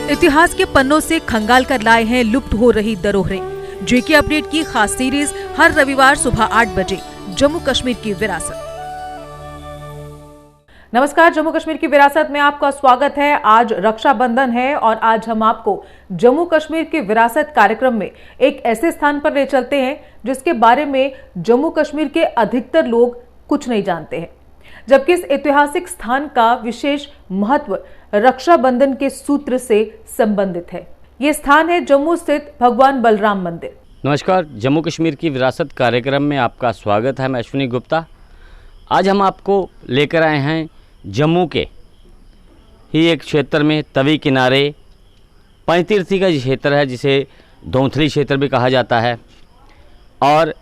इतिहास के पन्नों से खंगाल कर लाए हैं लुप्त हो रही धरोहरें। जेके अपडेट की खास सीरीज हर रविवार सुबह 8 बजे जम्मू कश्मीर की विरासत। नमस्कार, जम्मू कश्मीर की विरासत में आपका स्वागत है। आज रक्षाबंधन है और आज हम आपको जम्मू कश्मीर की विरासत कार्यक्रम में एक ऐसे स्थान पर ले चलते हैं जिसके बारे में जम्मू कश्मीर के अधिकतर लोग कुछ नहीं जानते हैं, जबकि इस ऐतिहासिक स्थान का विशेष महत्व रक्षाबंधन के सूत्र से संबंधित है। ये स्थान है जम्मू स्थित भगवान बलराम मंदिर। नमस्कार, जम्मू कश्मीर की विरासत कार्यक्रम में आपका स्वागत है। मैं अश्विनी गुप्ता। आज हम आपको लेकर आए हैं जम्मू के ही एक क्षेत्र में तवी किनारे पंचतीर्थी का क्षेत्र है, जिसे दोंथली क्षेत्र भी कहा जाता है। और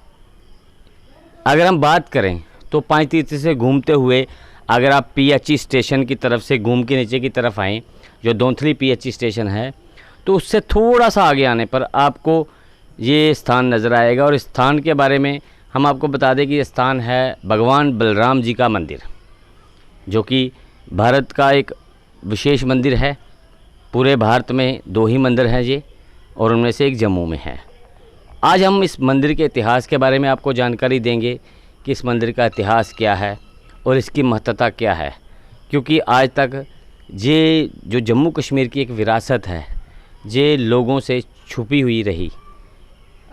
अगर हम बात करें तो पंचतीर्थी से घूमते हुए अगर आप पीएचई स्टेशन की तरफ से घूम के नीचे की तरफ आएँ, जो दोंथली पीएचई स्टेशन है, तो उससे थोड़ा सा आगे आने पर आपको ये स्थान नज़र आएगा। और इस स्थान के बारे में हम आपको बता दें कि ये स्थान है भगवान बलराम जी का मंदिर, जो कि भारत का एक विशेष मंदिर है। पूरे भारत में 2 ही मंदिर हैं ये, और उनमें से एक जम्मू में है। आज हम इस मंदिर के इतिहास के बारे में आपको जानकारी देंगे कि इस मंदिर का इतिहास क्या है और इसकी महत्ता क्या है, क्योंकि आज तक ये जो जम्मू कश्मीर की एक विरासत है, ये लोगों से छुपी हुई रही।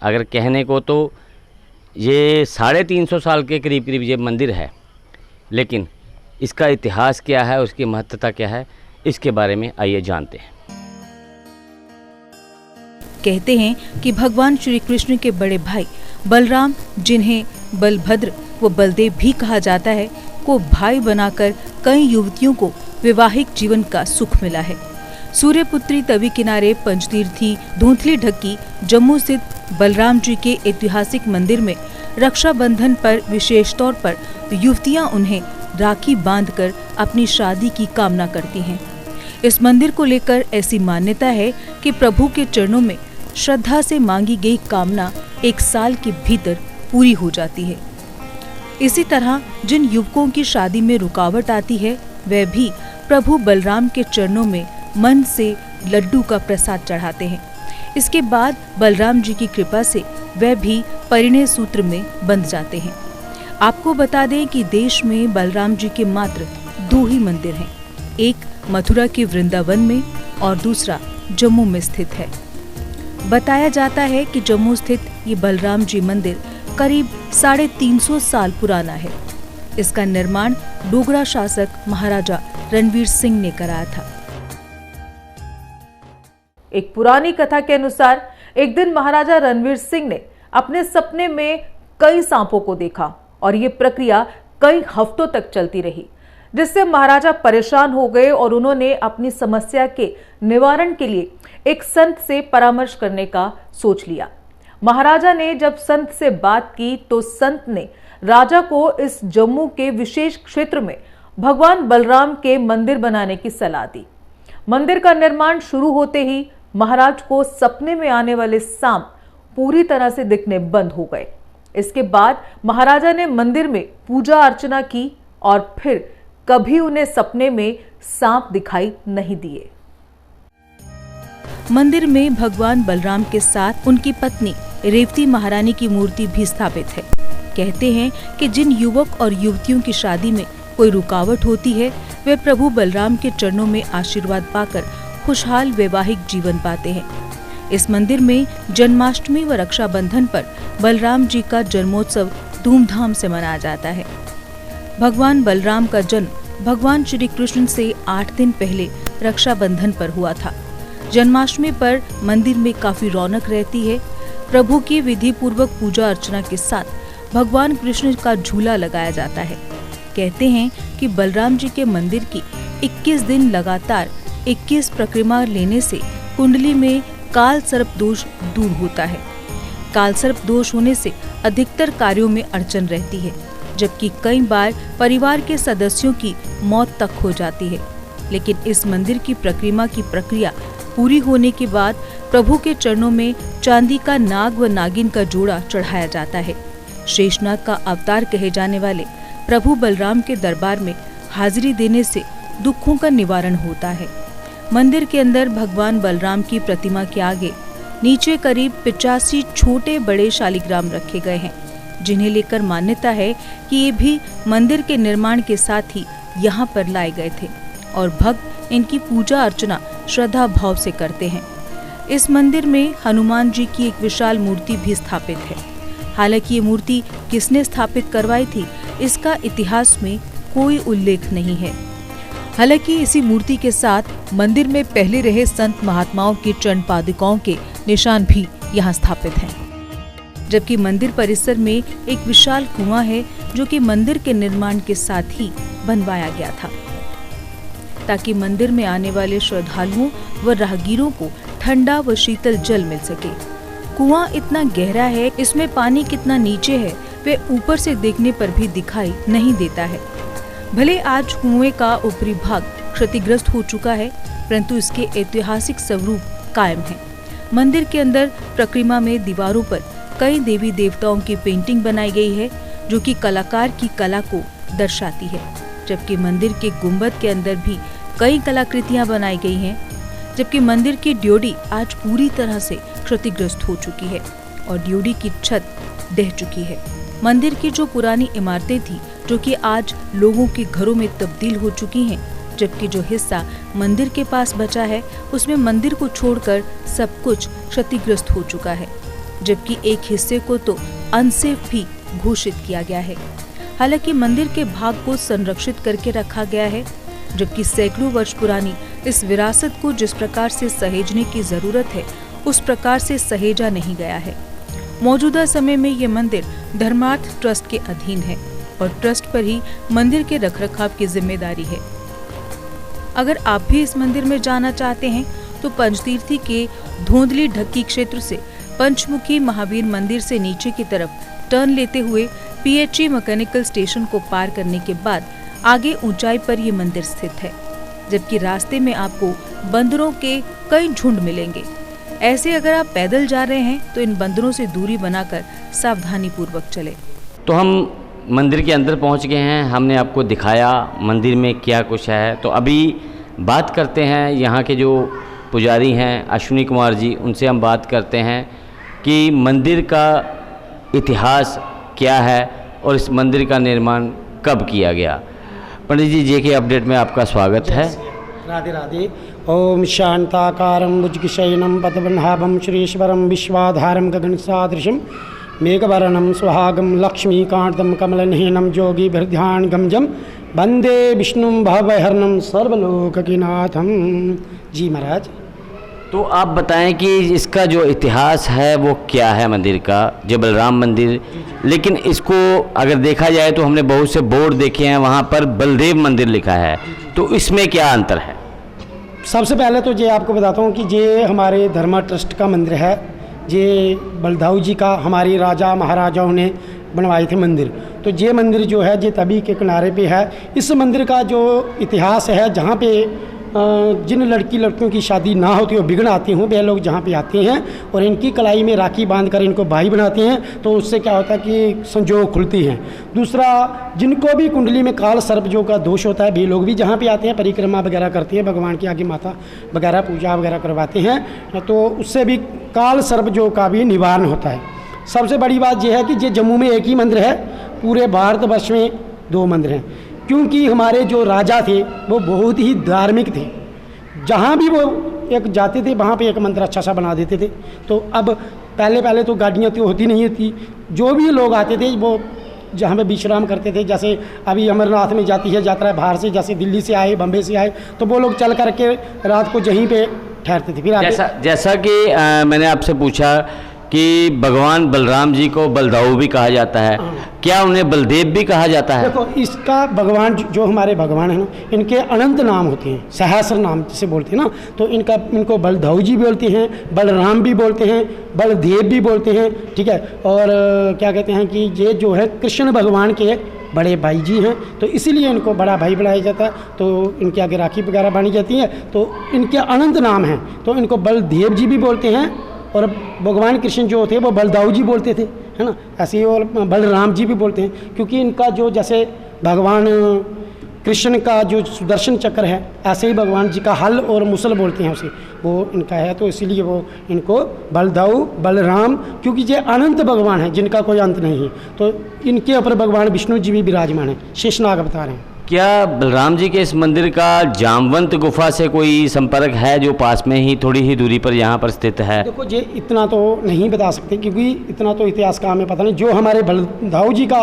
अगर कहने को तो ये 350 साल के करीब ये मंदिर है, लेकिन इसका इतिहास क्या है, उसकी महत्ता क्या है, इसके बारे में आइए जानते हैं। कहते हैं कि भगवान श्री कृष्ण के बड़े भाई बलराम, जिन्हें बलभद्र व बलदेव भी कहा जाता है, को भाई बनाकर कई युवतियों को वैवाहिक जीवन का सुख मिला है। सूर्यपुत्री तवी किनारे पंचतीर्थी दोंथली ढक्की जम्मू स्थित बलराम जी के ऐतिहासिक मंदिर में रक्षाबंधन पर विशेष तौर पर युवतियां उन्हें राखी बांधकर अपनी शादी की कामना करती हैं। इस मंदिर को लेकर ऐसी मान्यता है कि प्रभु के चरणों में श्रद्धा से मांगी गई कामना 1 साल के भीतर पूरी हो जाती है। इसी तरह जिन युवकों की शादी में रुकावट आती है, वे भी प्रभु बलराम के चरणों में मन से लड्डू का प्रसाद चढ़ाते हैं। इसके बाद बलराम जी की कृपा से वे भी परिणय सूत्र में बंध जाते हैं। आपको बता दें कि देश में बलराम जी के मात्र 2 ही मंदिर हैं, एक मथुरा के वृंदावन में और दूसरा जम्मू में स्थित है। बताया जाता है कि जम्मू स्थित ये बलराम जी मंदिर करीब 350 साल पुराना है। इसका निर्माण डोगरा शासक महाराजा रणवीर सिंह ने कराया था। एक पुरानी कथा के अनुसार एक दिन महाराजा रणवीर सिंह ने अपने सपने में कई सांपों को देखा और ये प्रक्रिया कई हफ्तों तक चलती रही, जिससे महाराजा परेशान हो गए और उन्होंने अपनी समस्या के निवारण के लिए एक संत से परामर्श करने का सोच लिया। महाराजा ने जब संत से बात की तो संत ने राजा को इस जम्मू के विशेष क्षेत्र में भगवान बलराम के मंदिर बनाने की सलाह दी। मंदिर का निर्माण शुरू होते ही महाराज को सपने में आने वाले सांप पूरी तरह से दिखने बंद हो गए। इसके बाद महाराजा ने मंदिर में पूजा अर्चना की और फिर कभी उन्हें सपने में सांप दिखाई नहीं दिए। मंदिर में भगवान बलराम के साथ उनकी पत्नी रेवती महारानी की मूर्ति भी स्थापित है। कहते हैं कि जिन युवक और युवतियों की शादी में कोई रुकावट होती है, वे प्रभु बलराम के चरणों में आशीर्वाद पाकर खुशहाल वैवाहिक जीवन पाते हैं। इस मंदिर में जन्माष्टमी व रक्षाबंधन पर बलराम जी का जन्मोत्सव धूमधाम से मनाया जाता है। भगवान बलराम का जन्म भगवान श्री कृष्ण से 8 दिन पहले रक्षाबंधन पर हुआ था। जन्माष्टमी पर मंदिर में काफी रौनक रहती है। प्रभु की विधि पूर्वक पूजा अर्चना के साथ भगवान कृष्ण का झूला लगाया जाता है। कहते हैं कि बलराम जी के मंदिर की 21 दिन लगातार 21 परिक्रमा लेने से कुंडली में काल सर्प दोष दूर होता है। काल सर्प दोष होने से अधिकतर कार्यों में अड़चन रहती है, जबकि कई बार परिवार के सदस्यों की मौत तक हो जाती है। लेकिन इस मंदिर की परिक्रमा की प्रक्रिया पूरी होने के बाद प्रभु के चरणों में चांदी का नाग व नागिन का जोड़ा चढ़ाया जाता है। शेषनाग का अवतार कहे जाने वाले प्रभु बलराम के दरबार में हाजिरी देने से दुखों का निवारण होता है। मंदिर के अंदर भगवान बलराम की प्रतिमा के आगे नीचे करीब 85 छोटे बड़े शालिग्राम रखे गए हैं, जिन्हें लेकर मान्यता है कि ये भी मंदिर के निर्माण के साथ ही यहाँ पर लाए गए थे और भक्त इनकी पूजा अर्चना श्रद्धा भाव से करते हैं। इस मंदिर में हनुमान जी की एक विशाल मूर्ति भी स्थापित है। हालांकि ये मूर्ति किसने स्थापित करवाई थी, इसका इतिहास में कोई उल्लेख नहीं है। हालांकि इसी मूर्ति के साथ मंदिर में पहले रहे संत महात्माओं की चरण पादुकाओं के निशान भी यहाँ स्थापित हैं। जबकि मंदिर परिसर में एक विशाल कुआं है, जो कि मंदिर के निर्माण के साथ ही बनवाया गया था, ताकि मंदिर में आने वाले श्रद्धालुओं व राहगीरों को ठंडा व शीतल जल मिल सके। कुआं इतना गहरा है, इसमें पानी कितना नीचे है वे ऊपर से देखने पर भी दिखाई नहीं देता है। भले आज कुएं का ऊपरी भाग क्षतिग्रस्त हो चुका है, परंतु इसके ऐतिहासिक स्वरूप कायम है। मंदिर के अंदर प्रक्रिमा में दीवारों पर कई देवी देवताओं की पेंटिंग बनाई गई है, जो कि कलाकार की कला को दर्शाती है। जबकि मंदिर के गुंबद के अंदर भी कई कलाकृतियां बनाई गई हैं। जबकि मंदिर की ड्योढ़ी आज पूरी तरह से क्षतिग्रस्त हो चुकी है और ड्योढ़ी की छत ढह चुकी है। मंदिर की जो पुरानी इमारतें थी, जो कि आज लोगों के घरों में तब्दील हो चुकी हैं, जबकि जो हिस्सा मंदिर के पास बचा है उसमें मंदिर को छोड़कर सब कुछ क्षतिग्रस्त हो चुका है। जबकि एक हिस्से को तो अनसेफ भी घोषित किया गया है। हालांकि मंदिर के भाग को संरक्षित करके रखा गया है, जबकि सैकड़ों वर्ष पुरानी इस विरासत को जिस प्रकार से सहेजने की जरूरत है, उस प्रकार से सहेजा नहीं गया है। मौजूदा समय में ये मंदिर धर्मार्थ ट्रस्ट के अधीन है और ट्रस्ट पर ही मंदिर के रखरखाव की जिम्मेदारी है। अगर आप भी इस मंदिर में जाना चाहते हैं तो पंचतीर्थी के धोंदली ढक्की क्षेत्र से पंचमुखी महावीर मंदिर से नीचे की तरफ टर्न लेते हुए PHE मैकेनिकल स्टेशन को पार करने के बाद आगे ऊंचाई पर ये मंदिर स्थित है। जबकि रास्ते में आपको बंदरों के कई झुंड मिलेंगे। ऐसे अगर आप पैदल जा रहे हैं तो इन बंदरों से दूरी बनाकर सावधानी पूर्वक चले। तो हम मंदिर के अंदर पहुंच गए हैं, हमने आपको दिखाया मंदिर में क्या कुछ है। तो अभी बात करते हैं यहाँ के जो पुजारी हैं अश्विनी कुमार जी, उनसे हम बात करते हैं कि मंदिर का इतिहास क्या है और इस मंदिर का निर्माण कब किया गया। पंडित जी, JK अपडेट में आपका स्वागत है। राधे राधे। ओम शांताकारं भुजगशयनं पद्मनाभं श्रीश्वरं विश्वाधारं गगनसदृशं मेघवर्णं सुहागं लक्ष्मीकान्तं कमलनयनं योगिभिर्ध्यानगम्यं वंदे विष्णुं भवहरणं सर्वलोकनाथं। जी महाराज। तो आप बताएं कि इसका जो इतिहास है वो क्या है मंदिर का, जो बलराम मंदिर। लेकिन इसको अगर देखा जाए तो हमने बहुत से बोर्ड देखे हैं, वहाँ पर बलदेव मंदिर लिखा है, तो इसमें क्या अंतर है? सबसे पहले तो ये आपको बताता हूँ कि ये हमारे धर्मा ट्रस्ट का मंदिर है। ये बलदाऊ जी का हमारे राजा महाराजाओं ने बनवाए थे मंदिर। तो ये मंदिर जो है ये तवी के किनारे पे है। इस मंदिर का जो इतिहास है, जहाँ पे जिन लड़कियों की शादी ना होती हो, बिगड़ आती हूँ, वे लोग जहाँ पे आते हैं और इनकी कलाई में राखी बांधकर इनको भाई बनाते हैं, तो उससे क्या होता है कि संजोग खुलती हैं। दूसरा, जिनको भी कुंडली में काल सर्प जो का दोष होता है, वे लोग भी जहाँ पे आते हैं परिक्रमा वगैरह करते हैं, भगवान की आगे माता वगैरह पूजा वगैरह करवाते हैं, तो उससे भी काल सर्प जो का भी निवारण होता है। सबसे बड़ी बात यह है कि ये जम्मू में एक ही मंदिर है, पूरे भारतवर्ष में 2 मंदिर हैं, क्योंकि हमारे जो राजा थे वो बहुत ही धार्मिक थे। जहाँ भी वो एक जाते थे वहाँ पे एक मंदिर अच्छा सा बना देते थे। तो अब पहले तो गाड़ियाँ तो होती नहीं थी, जो भी लोग आते थे वो जहाँ पे विश्राम करते थे। जैसे अभी अमरनाथ में जाती है यात्रा बाहर से, जैसे दिल्ली से आए, बम्बई से आए, तो वो लोग चल करके रात को यहीं पे ठहरते थे। फिर जैसा कि मैंने आपसे पूछा कि भगवान बलराम जी को बलदाऊ भी कहा जाता है, क्या उन्हें बलदेव भी कहा जाता है? देखो, इसका भगवान जो हमारे भगवान है ना, इनके अनंत नाम होते हैं, सहस्र नाम जिसे बोलते हैं ना, तो इनको बलदाऊ जी बोलते हैं, बलराम भी बोलते हैं, बलदेव भी बोलते हैं, ठीक है। और क्या कहते हैं कि ये जो है कृष्ण भगवान के बड़े भाई जी हैं, तो इसीलिए इनको बड़ा भाई बनाया जाता है। तो इनके आगे राखी वगैरह बांधी जाती है, तो इनके अनंत नाम हैं, तो इनको बलदेव जी भी बोलते हैं और भगवान कृष्ण जो थे वो बलदाऊ जी बोलते थे, है ना। ऐसे ही और बलराम जी भी बोलते हैं, क्योंकि इनका जो जैसे भगवान कृष्ण का जो सुदर्शन चक्र है, ऐसे ही भगवान जी का हल और मुसल बोलते हैं उसे, वो इनका है। तो इसीलिए वो इनको बलदाऊ बलराम, क्योंकि ये अनंत भगवान हैं जिनका कोई अंत नहीं है, तो इनके ऊपर भगवान विष्णु जी भी विराजमान हैं, शेषनाग अवतार हैं। क्या बलराम जी के इस मंदिर का जामवंत गुफा से कोई संपर्क है जो पास में ही थोड़ी ही दूरी पर यहाँ पर स्थित है? देखो ये इतना तो नहीं बता सकते, क्योंकि इतना तो इतिहास का हमें पता नहीं। जो हमारे बलदाऊ जी का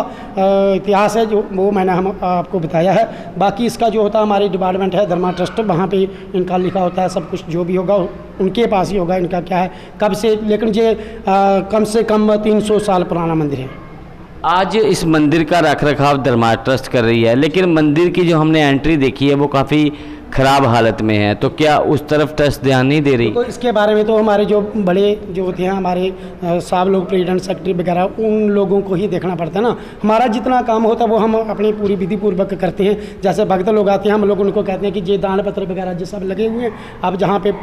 इतिहास है जो वो मैंने हम आपको बताया है। बाकी इसका जो होता है हमारी डिपार्टमेंट है धर्मा ट्रस्ट, वहाँ पे इनका लिखा होता है सब कुछ, जो भी होगा उनके पास ही होगा इनका क्या है कब से। लेकिन ये कम से कम 300 साल पुराना मंदिर है। आज इस मंदिर का रखरखाव धर्मा ट्रस्ट कर रही है, लेकिन मंदिर की जो हमने एंट्री देखी है वो काफ़ी ख़राब हालत में है, तो क्या उस तरफ ट्रस्ट ध्यान नहीं दे रही? तो इसके बारे में तो हमारे जो बड़े जो होते हैं हमारे साहब लोग, प्रेसिडेंट सेक्रेटरी वगैरह, उन लोगों को ही देखना पड़ता है ना। हमारा जितना काम होता है वो हम अपनी पूरी विधि पूर्वक करते हैं। जैसे भक्त लोग आते हैं, हम लोग उनको कहते हैं कि ये दान पत्र वगैरह जो सब लगे हुए हैं, आप जहाँ पे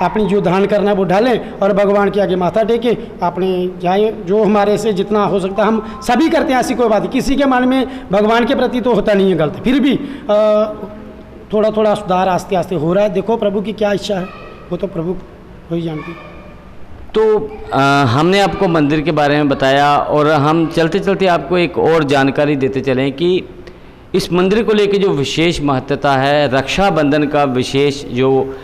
अपनी जो दान करना है वो डालें और भगवान के आगे माथा टेके अपने जाए। जो हमारे से जितना हो सकता है हम सभी करते हैं, ऐसी कोई बात नहीं। किसी के मन में भगवान के प्रति तो होता नहीं है गलत, फिर भी थोड़ा थोड़ा सुधार आस्ते आस्ते हो रहा है। देखो प्रभु की क्या इच्छा है, वो तो प्रभु वही जानती। तो हमने आपको मंदिर के बारे में बताया और हम चलते चलते आपको एक और जानकारी देते चलें कि इस मंदिर को लेकर जो विशेष महत्वता है, रक्षाबंधन का विशेष जो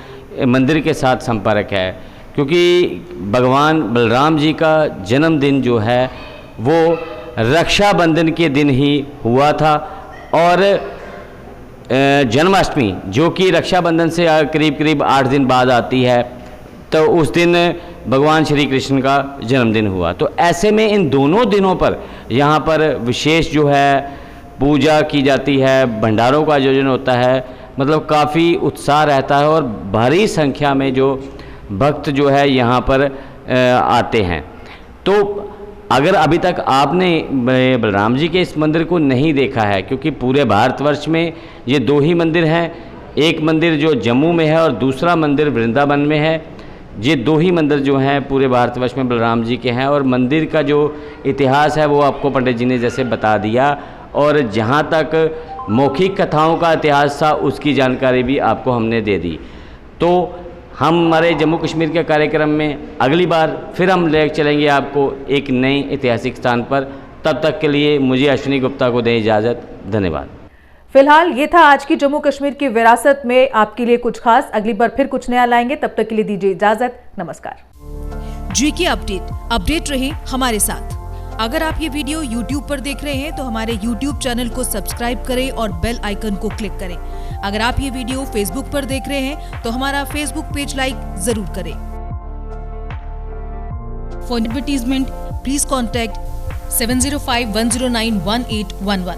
मंदिर के साथ संपर्क है, क्योंकि भगवान बलराम जी का जन्मदिन जो है वो रक्षाबंधन के दिन ही हुआ था। और जन्माष्टमी जो कि रक्षाबंधन से करीब करीब 8 दिन बाद आती है, तो उस दिन भगवान श्री कृष्ण का जन्मदिन हुआ। तो ऐसे में इन दोनों दिनों पर यहाँ पर विशेष जो है पूजा की जाती है, भंडारों का आयोजन होता है, मतलब काफ़ी उत्साह रहता है और भारी संख्या में जो भक्त जो है यहाँ पर आते हैं। तो अगर अभी तक आपने बलराम जी के इस मंदिर को नहीं देखा है, क्योंकि पूरे भारतवर्ष में ये 2 ही मंदिर हैं, एक मंदिर जो जम्मू में है और दूसरा मंदिर वृंदावन में है। ये 2 ही मंदिर जो हैं पूरे भारतवर्ष में बलराम जी के हैं। और मंदिर का जो इतिहास है वो आपको पंडित जी ने जैसे बता दिया, और जहाँ तक मौखिक कथाओं का इतिहास था उसकी जानकारी भी आपको हमने दे दी। तो हम हमारे जम्मू कश्मीर के कार्यक्रम में अगली बार फिर हम ले चलेंगे आपको एक नई ऐतिहासिक स्थान पर। तब तक के लिए मुझे अश्विनी गुप्ता को दें इजाज़त। धन्यवाद। फिलहाल ये था आज की जम्मू कश्मीर की विरासत में आपके लिए कुछ खास। अगली बार फिर कुछ नया लाएंगे, तब तक के लिए दीजिए इजाजत। नमस्कार। जीके अपडेट रहे हमारे साथ। अगर आप ये वीडियो YouTube पर देख रहे हैं तो हमारे YouTube चैनल को सब्सक्राइब करें और बेल आइकन को क्लिक करें। अगर आप ये वीडियो Facebook पर देख रहे हैं तो हमारा Facebook पेज लाइक जरूर करें। For advertisement please contact 7051091811।